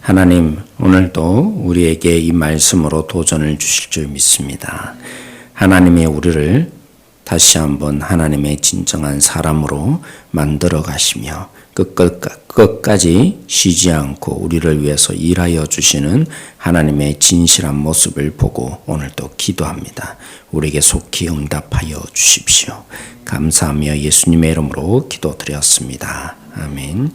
하나님, 오늘도 우리에게 이 말씀으로 도전을 주실 줄 믿습니다. 하나님의 우리를 다시 한번 하나님의 진정한 사람으로 만들어 가시며 끝까지 쉬지 않고 우리를 위해서 일하여 주시는 하나님의 진실한 모습을 보고 오늘도 기도합니다. 우리에게 속히 응답하여 주십시오. 감사하며 예수님의 이름으로 기도드렸습니다. 아멘.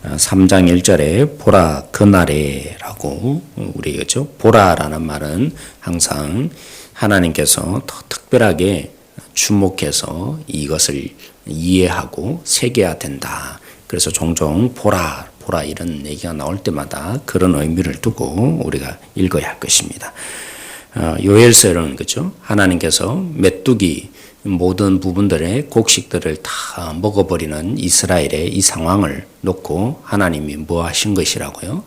3장 1절에 보라 그날에 라고 우리 그죠? 보라라는 말은 항상 하나님께서 더 특별하게 주목해서 이것을 이해하고 새겨야 된다. 그래서 종종 보라 이런 얘기가 나올 때마다 그런 의미를 두고 우리가 읽어야 할 것입니다. 요엘서는 그죠? 하나님께서 메뚜기 모든 부분들의 곡식들을 다 먹어버리는 이스라엘의 이 상황을 놓고 하나님이 뭐 하신 것이라고요?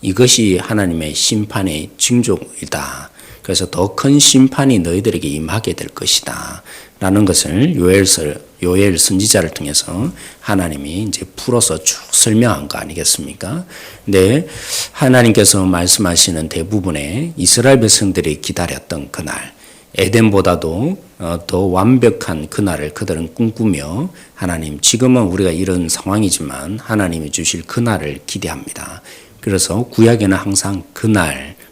이것이 하나님의 심판의 징조이다. 그래서 더 큰 심판이 너희들에게 임하게 될 것이다. 라는 것을 요엘 선지자를 통해서 하나님이 이제 풀어서 쭉 설명한 거 아니겠습니까? 근데 하나님께서 말씀하시는 대부분의 이스라엘 백성들이 기다렸던 그날, 에덴보다도 더 완벽한 그날을 그들은 꿈꾸며 하나님, 지금은 우리가 이런 상황이지만 하나님이 주실 그날을 기대합니다. 그래서 구약에는 항상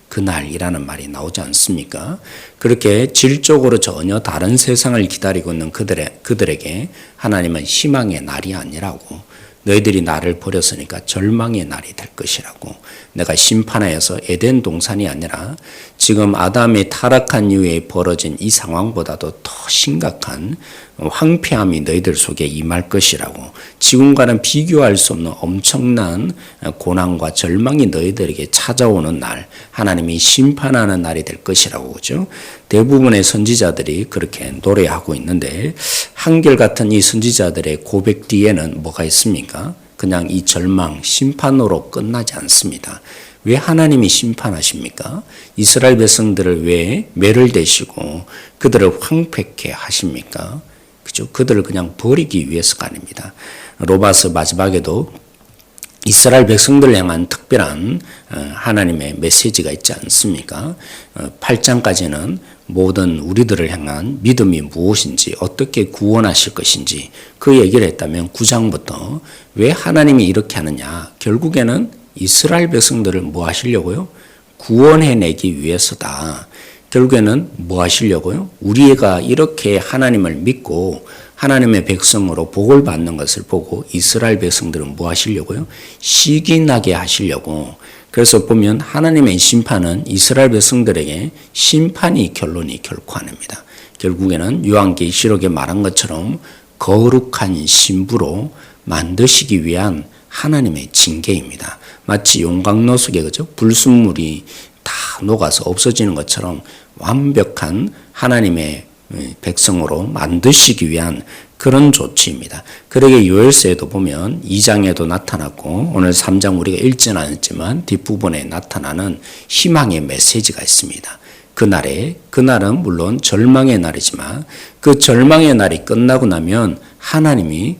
그날이라는 말이 나오지 않습니까? 그렇게 질적으로 전혀 다른 세상을 기다리고 있는 그들에게 하나님은 희망의 날이 아니라고, 너희들이 나를 버렸으니까 절망의 날이 될 것이라고, 내가 심판하여서 에덴 동산이 아니라 지금 아담이 타락한 이후에 벌어진 이 상황보다도 더 심각한 황폐함이 너희들 속에 임할 것이라고, 지금과는 비교할 수 없는 엄청난 고난과 절망이 너희들에게 찾아오는 날, 하나님이 심판하는 날이 될 것이라고, 그죠? 대부분의 선지자들이 그렇게 노래하고 있는데, 한결같은 이 선지자들의 고백 뒤에는 뭐가 있습니까? 그냥 이 절망, 심판으로 끝나지 않습니다. 왜 하나님이 심판하십니까? 이스라엘 백성들을 왜 매를 대시고 그들을 황폐케 하십니까? 그죠? 그들을 그냥 버리기 위해서가 아닙니다. 로마서 마지막에도 이스라엘 백성들을 향한 특별한 하나님의 메시지가 있지 않습니까? 8장까지는 모든 우리들을 향한 믿음이 무엇인지, 어떻게 구원하실 것인지 그 얘기를 했다면 9장부터 왜 하나님이 이렇게 하느냐, 결국에는 이스라엘 백성들을 뭐 하시려고요? 구원해내기 위해서다. 결국에는 뭐 하시려고요? 우리가 이렇게 하나님을 믿고 하나님의 백성으로 복을 받는 것을 보고 이스라엘 백성들은 뭐 하시려고요? 시기나게 하시려고. 그래서 보면 하나님의 심판은 이스라엘 백성들에게 심판이 결론이 결코 아닙니다. 결국에는 요한계시록에 말한 것처럼 거룩한 신부로 만드시기 위한 하나님의 징계입니다. 마치 용광로 속에 그죠? 불순물이 다 녹아서 없어지는 것처럼 완벽한 하나님의 백성으로 만드시기 위한 그런 조치입니다. 그러게 요엘서에도 보면 2장에도 나타났고 오늘 3장 우리가 읽지는 않았지만 뒷부분에 나타나는 희망의 메시지가 있습니다. 그날은 물론 절망의 날이지만 그 절망의 날이 끝나고 나면 하나님이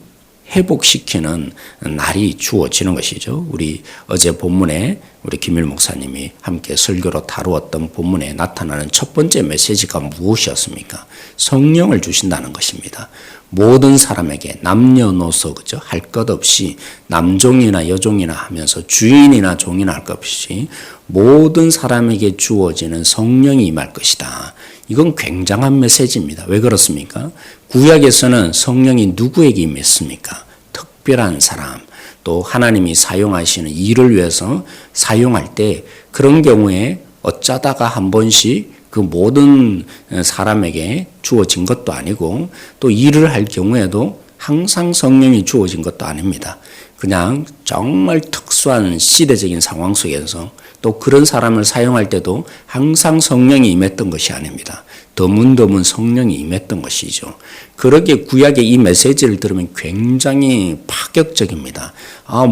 회복시키는 날이 주어지는 것이죠. 우리 어제 본문에 우리 김일 목사님이 함께 설교로 다루었던 본문에 나타나는 첫 번째 메시지가 무엇이었습니까? 성령을 주신다는 것입니다. 모든 사람에게 남녀노소 그죠? 할 것 없이 남종이나 여종이나 하면서 주인이나 종이나 할 것 없이 모든 사람에게 주어지는 성령이 임할 것이다. 이건 굉장한 메시지입니다. 왜 그렇습니까? 구약에서는 성령이 누구에게 임했습니까? 특별한 사람, 또 하나님이 사용하시는 일을 위해서 사용할 때 그런 경우에 어쩌다가 한 번씩 그 모든 사람에게 주어진 것도 아니고 또 일을 할 경우에도 항상 성령이 주어진 것도 아닙니다. 그냥 정말 특수한 시대적인 상황 속에서 또 그런 사람을 사용할 때도 항상 성령이 임했던 것이 아닙니다. 드문드문 성령이 임했던 것이죠. 그러기에 구약의 이 메시지를 들으면 굉장히 파격적입니다.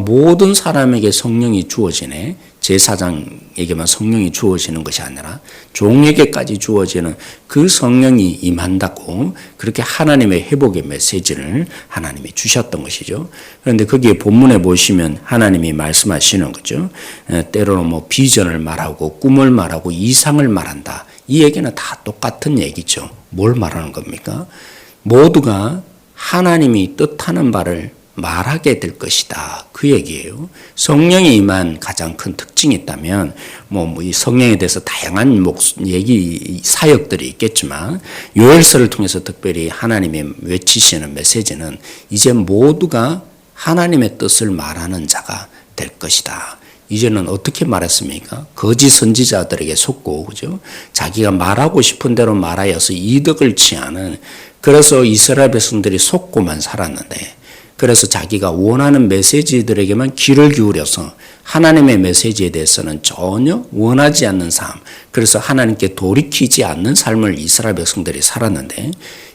모든 사람에게 성령이 주어지네. 제사장에게만 성령이 주어지는 것이 아니라 종에게까지 주어지는 그 성령이 임한다고, 그렇게 하나님의 회복의 메시지를 하나님이 주셨던 것이죠. 그런데 거기에 본문에 보시면 보면 하나님이 말씀하시는 거죠. 때로는 뭐 비전을 말하고 꿈을 말하고 이상을 말한다. 이 얘기는 다 똑같은 얘기죠. 뭘 말하는 겁니까? 모두가 하나님이 뜻하는 바를 말하게 될 것이다. 그 얘기예요. 성령이 임한 가장 큰 특징이 있다면 이 성령에 대해서 다양한 얘기 사역들이 있겠지만 요엘서를 통해서 특별히 하나님이 외치시는 메시지는 이제 모두가 하나님의 뜻을 말하는 자가 될 것이다. 이제는 어떻게 말했습니까? 거짓 선지자들에게 속고, 그죠? 자기가 말하고 싶은 대로 말하여서 이득을 취하는, 그래서 이스라엘 백성들이 속고만 살았는데, 그래서 자기가 원하는 메시지들에게만 귀를 기울여서 하나님의 메시지에 대해서는 전혀 원하지 않는 삶, 그래서 하나님께 돌이키지 않는 삶을 이스라엘 백성들이 살았는데,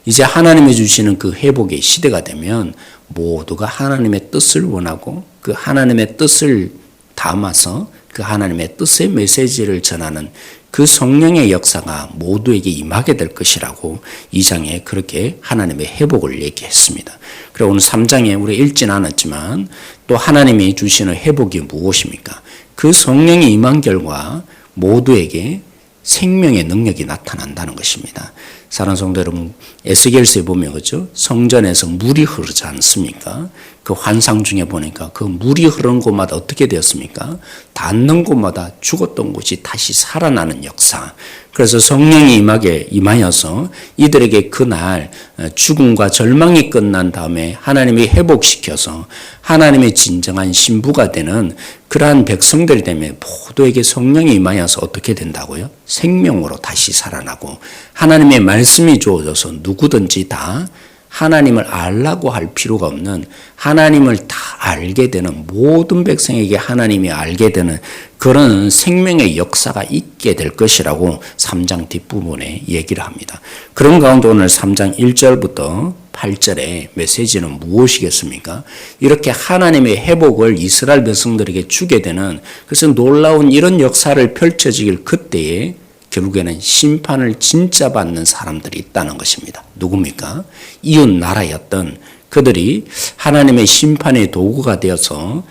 이제 하나님이 주시는 그 회복의 시대가 되면 모두가 하나님의 뜻을 원하고 그 하나님의 뜻을 담아서 그 하나님의 뜻의 메시지를 전하는 그 성령의 역사가 모두에게 임하게 될 것이라고 2장에 그렇게 하나님의 회복을 얘기했습니다. 그리고 오늘 3장에 우리 읽진 않았지만 또 하나님이 주시는 회복이 무엇입니까? 그 성령이 임한 결과 모두에게 생명의 능력이 나타난다는 것입니다. 사랑하는 성도 여러분, 에스겔서에 보면 그죠? 성전에서 물이 흐르지 않습니까? 그 환상 중에 보니까 그 물이 흐르는 곳마다 어떻게 되었습니까? 닿는 곳마다 죽었던 곳이 다시 살아나는 역사. 그래서 성령이 임하여서 이들에게 그날 죽음과 절망이 끝난 다음에 하나님이 회복시켜서 하나님의 진정한 신부가 되는 그러한 백성들 때문에 모두에게 성령이 임하여서 어떻게 된다고요? 생명으로 다시 살아나고 하나님의 말씀이 주어져서 누구든지 다 하나님을 알라고 할 필요가 없는 하나님을 다 알게 되는 모든 백성에게 하나님이 알게 되는 그런 생명의 역사가 있게 될 것이라고 3장 뒷부분에 얘기를 합니다. 그런 가운데 오늘 3장 1절부터 8절의 메시지는 무엇이겠습니까? 이렇게 하나님의 회복을 이스라엘 백성들에게 주게 되는 그래서 놀라운 이런 역사를 펼쳐지길 그때에 결국에는 심판을 진짜 받는 사람들이 있다는 것입니다. 누굽니까? 이웃 나라였던 그들이 하나님의 심판의 도구가 되어서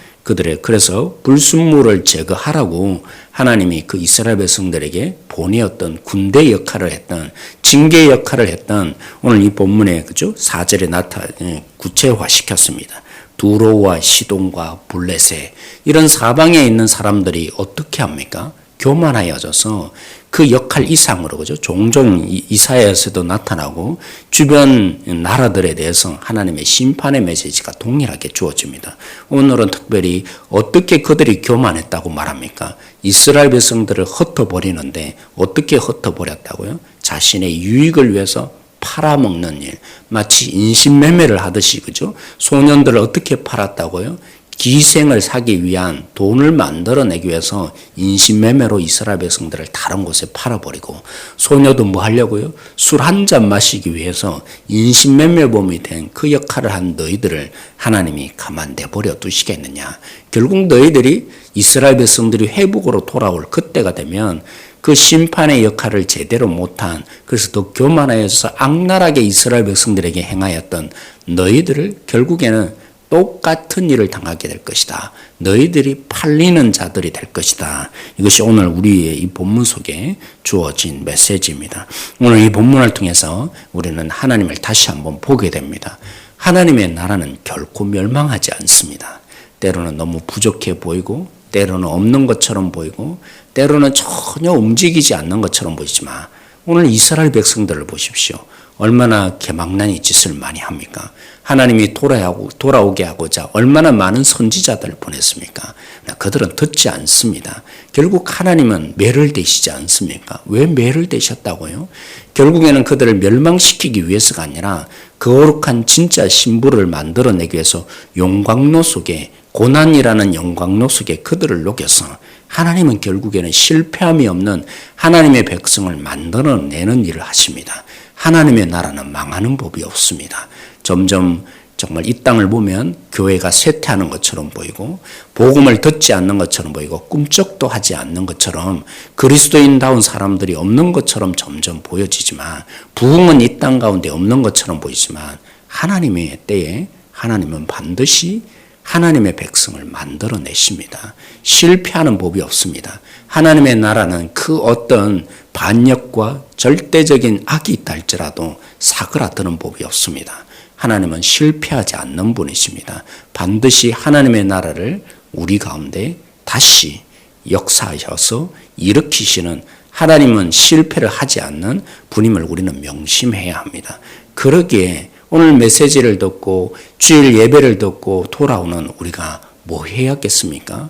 그래서 불순물을 제거하라고 하나님이 그 이스라엘 백성들에게 보내었던 군대 역할을 했던 징계 역할을 했던 오늘 이 본문에 그죠? 4절에 구체화시켰습니다. 두로와 시돈과 블레셋 이런 사방에 있는 사람들이 어떻게 합니까? 교만하여져서 그 역할 이상으로 그죠? 종종 이사야에서도 나타나고 주변 나라들에 대해서 하나님의 심판의 메시지가 동일하게 주어집니다. 오늘은 특별히 어떻게 그들이 교만했다고 말합니까? 이스라엘 백성들을 흩어버리는데 어떻게 흩어버렸다고요? 자신의 유익을 위해서 팔아먹는 일, 마치 인신매매를 하듯이 그죠? 소년들을 어떻게 팔았다고요? 기생을 사기 위한 돈을 만들어내기 위해서 인신매매로 이스라엘 백성들을 다른 곳에 팔아버리고 소녀도 뭐 하려고요? 술 한 잔 마시기 위해서 인신매매범이 된 그 역할을 한 너희들을 하나님이 가만 내버려 두시겠느냐. 결국 너희들이 이스라엘 백성들이 회복으로 돌아올 그때가 되면 그 심판의 역할을 제대로 못한 그래서 더 교만하여서 악랄하게 이스라엘 백성들에게 행하였던 너희들을 결국에는 똑같은 일을 당하게 될 것이다. 너희들이 팔리는 자들이 될 것이다. 이것이 오늘 우리의 이 본문 속에 주어진 메시지입니다. 오늘 이 본문을 통해서 우리는 하나님을 다시 한번 보게 됩니다. 하나님의 나라는 결코 멸망하지 않습니다. 때로는 너무 부족해 보이고 때로는 없는 것처럼 보이고 때로는 전혀 움직이지 않는 것처럼 보이지만 오늘 이스라엘 백성들을 보십시오. 얼마나 개망나니 짓을 많이 합니까? 하나님이 돌아오게 하고자 얼마나 많은 선지자들을 보냈습니까? 그들은 듣지 않습니다. 결국 하나님은 매를 대시지 않습니까? 왜 매를 대셨다고요? 결국에는 그들을 멸망시키기 위해서가 아니라 거룩한 진짜 신부를 만들어내기 위해서 용광로 속에 고난이라는 영광로 속에 그들을 녹여서 하나님은 결국에는 실패함이 없는 하나님의 백성을 만들어내는 일을 하십니다. 하나님의 나라는 망하는 법이 없습니다. 점점 정말 이 땅을 보면 교회가 쇠퇴하는 것처럼 보이고 복음을 듣지 않는 것처럼 보이고 꿈쩍도 하지 않는 것처럼 그리스도인다운 사람들이 없는 것처럼 점점 보여지지만 부흥은 이 땅 가운데 없는 것처럼 보이지만 하나님의 때에 하나님은 반드시 하나님의 백성을 만들어내십니다. 실패하는 법이 없습니다. 하나님의 나라는 그 어떤 반역과 절대적인 악이 있다 할지라도 사그라드는 법이 없습니다. 하나님은 실패하지 않는 분이십니다. 반드시 하나님의 나라를 우리 가운데 다시 역사하셔서 일으키시는, 하나님은 실패를 하지 않는 분임을 우리는 명심해야 합니다. 그러기에 오늘 메시지를 듣고 주일 예배를 듣고 돌아오는 우리가 뭐 해야겠습니까?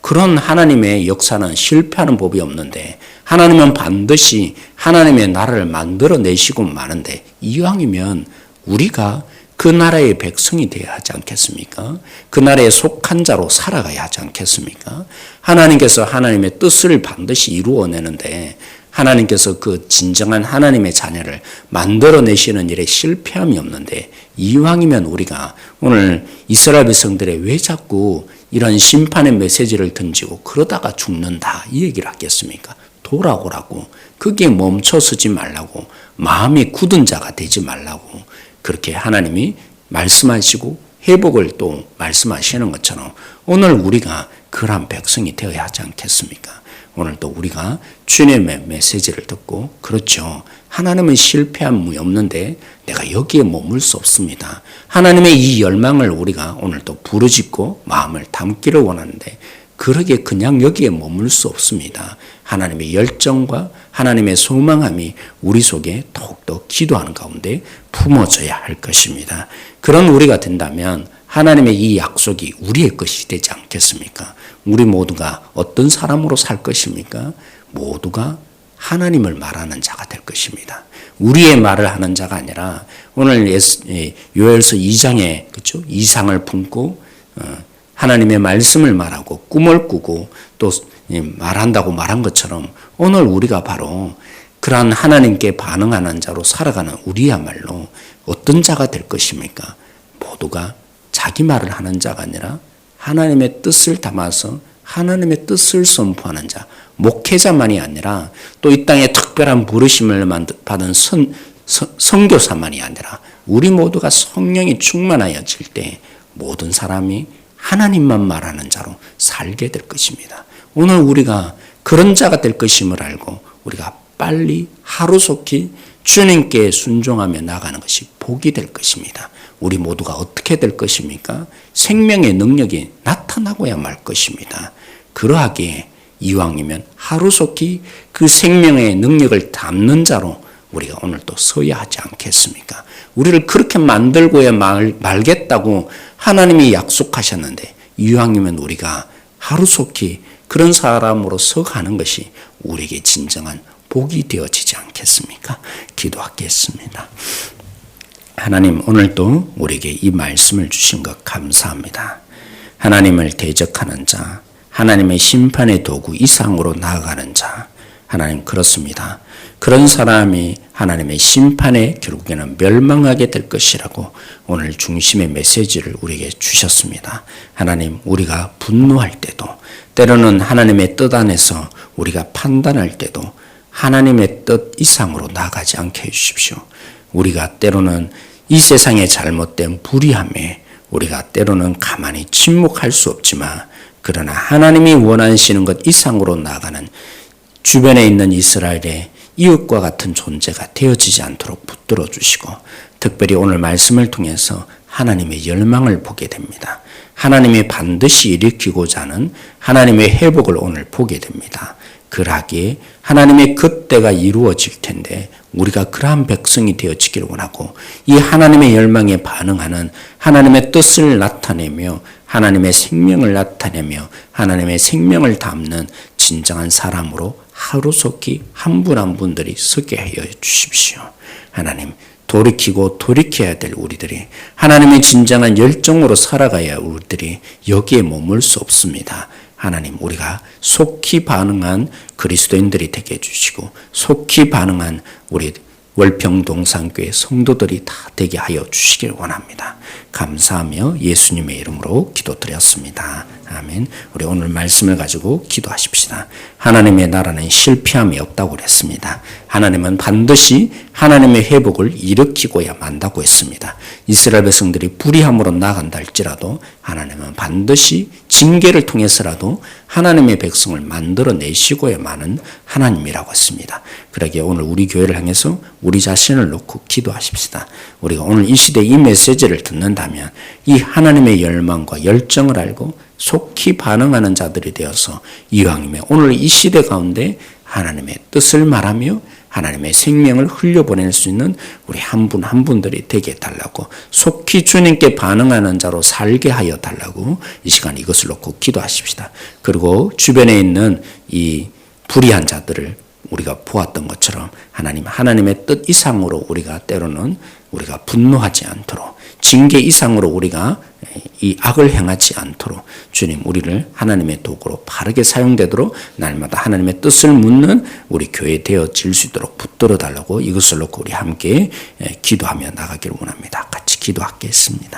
그런 하나님의 역사는 실패하는 법이 없는데, 하나님은 반드시 하나님의 나라를 만들어내시고 마는데, 이왕이면 우리가 그 나라의 백성이 되어야 하지 않겠습니까? 그 나라에 속한 자로 살아가야 하지 않겠습니까? 하나님께서 하나님의 뜻을 반드시 이루어내는데, 하나님께서 그 진정한 하나님의 자녀를 만들어내시는 일에 실패함이 없는데, 이왕이면 우리가 오늘 이스라엘 백성들의 왜 자꾸 이런 심판의 메시지를 던지고 그러다가 죽는다 이 얘기를 하겠습니까? 돌아오라고, 거기에 멈춰서지 말라고, 마음이 굳은 자가 되지 말라고 그렇게 하나님이 말씀하시고 회복을 또 말씀하시는 것처럼 오늘 우리가 그러한 백성이 되어야 하지 않겠습니까? 오늘 또 우리가 주님의 메시지를 듣고, 그렇죠, 하나님은 실패함이 없는데 내가 여기에 머물 수 없습니다. 하나님의 이 열망을 우리가 오늘 또 부르짖고 마음을 담기를 원하는데, 그러게 그냥 여기에 머물 수 없습니다. 하나님의 열정과 하나님의 소망함이 우리 속에 더욱더 기도하는 가운데 품어져야 할 것입니다. 그런 우리가 된다면 하나님의 이 약속이 우리의 것이 되지 않겠습니까? 우리 모두가 어떤 사람으로 살 것입니까? 모두가 하나님을 말하는 자가 될 것입니다. 우리의 말을 하는 자가 아니라, 오늘 요엘서 2장에 그렇죠? 이상을 품고 하나님의 말씀을 말하고 꿈을 꾸고 또 말한다고 말한 것처럼, 오늘 우리가 바로 그러한 하나님께 반응하는 자로 살아가는 우리야말로 어떤 자가 될 것입니까? 모두가 자기 말을 하는 자가 아니라 하나님의 뜻을 담아서 하나님의 뜻을 선포하는 자, 목회자만이 아니라 또 이 땅에 특별한 부르심을 받은 선교사만이 아니라 우리 모두가 성령이 충만하여질 때 모든 사람이 하나님만 말하는 자로 살게 될 것입니다. 오늘 우리가 그런 자가 될 것임을 알고 우리가 빨리 하루속히 주님께 순종하며 나가는 것이 복이 될 것입니다. 우리 모두가 어떻게 될 것입니까? 생명의 능력이 나타나고야 말 것입니다. 그러하기에 이왕이면 하루속히 그 생명의 능력을 담는 자로 우리가 오늘 또 서야 하지 않겠습니까? 우리를 그렇게 만들고야 말겠다고 하나님이 약속하셨는데, 이왕이면 우리가 하루속히 그런 사람으로 서가는 것이 우리에게 진정한 복이 되어지지 않겠습니까? 기도하겠습니다. 하나님, 오늘도 우리에게 이 말씀을 주신 것 감사합니다. 하나님을 대적하는 자, 하나님의 심판의 도구 이상으로 나아가는 자, 하나님 그렇습니다. 그런 사람이 하나님의 심판에 결국에는 멸망하게 될 것이라고 오늘 중심의 메시지를 우리에게 주셨습니다. 하나님, 우리가 분노할 때도, 때로는 하나님의 뜻 안에서 우리가 판단할 때도 하나님의 뜻 이상으로 나가지 않게 해주십시오. 우리가 때로는 이 세상의 잘못된 불의함에 우리가 때로는 가만히 침묵할 수 없지만, 그러나 하나님이 원하시는 것 이상으로 나가는 주변에 있는 이스라엘의 이웃과 같은 존재가 되어지지 않도록 붙들어 주시고, 특별히 오늘 말씀을 통해서 하나님의 열망을 보게 됩니다. 하나님이 반드시 일으키고자 하는 하나님의 회복을 오늘 보게 됩니다. 그러하기에 하나님의 그때가 이루어질 텐데 우리가 그러한 백성이 되어지기를 원하고, 이 하나님의 열망에 반응하는 하나님의 뜻을 나타내며 하나님의 생명을 나타내며 하나님의 생명을 담는 진정한 사람으로 하루속히 한 분 한 분들이 서게 하여 주십시오. 하나님, 돌이키고 돌이켜야 될 우리들이, 하나님의 진정한 열정으로 살아가야 우리들이 여기에 머물 수 없습니다. 하나님, 우리가 속히 반응한 그리스도인들이 되게 해주시고 속히 반응한 우리 월평동산교회 성도들이 다 되게 하여 주시길 원합니다. 감사하며 예수님의 이름으로 기도드렸습니다. 아멘. 우리 오늘 말씀을 가지고 기도하십시다. 하나님의 나라는 실패함이 없다고 그랬습니다. 하나님은 반드시 하나님의 회복을 일으키고야 만다고 했습니다. 이스라엘 백성들이 불의함으로 나간다 할지라도 하나님은 반드시 징계를 통해서라도 하나님의 백성을 만들어내시고야 마는 하나님이라고 했습니다. 그러기에 오늘 우리 교회를 향해서 우리 자신을 놓고 기도하십시다. 우리가 오늘 이 시대에 이 메시지를 듣는다면 이 하나님의 열망과 열정을 알고 속히 반응하는 자들이 되어서 이왕이면 오늘 이 시대 가운데 하나님의 뜻을 말하며 하나님의 생명을 흘려보낼 수 있는 우리 한 분 한 분들이 되게 해달라고, 속히 주님께 반응하는 자로 살게 하여 달라고 이 시간 이것을 놓고 기도하십시다. 그리고 주변에 있는 이 불의한 자들을 우리가 보았던 것처럼 하나님의 뜻 이상으로 우리가 때로는 우리가 분노하지 않도록, 징계 이상으로 우리가 이 악을 행하지 않도록 주님 우리를 하나님의 도구로 바르게 사용되도록 날마다 하나님의 뜻을 묻는 우리 교회 되어질 수 있도록 붙들어 달라고 이것을 놓고 우리 함께 기도하며 나가기를 원합니다. 같이 기도하겠습니다.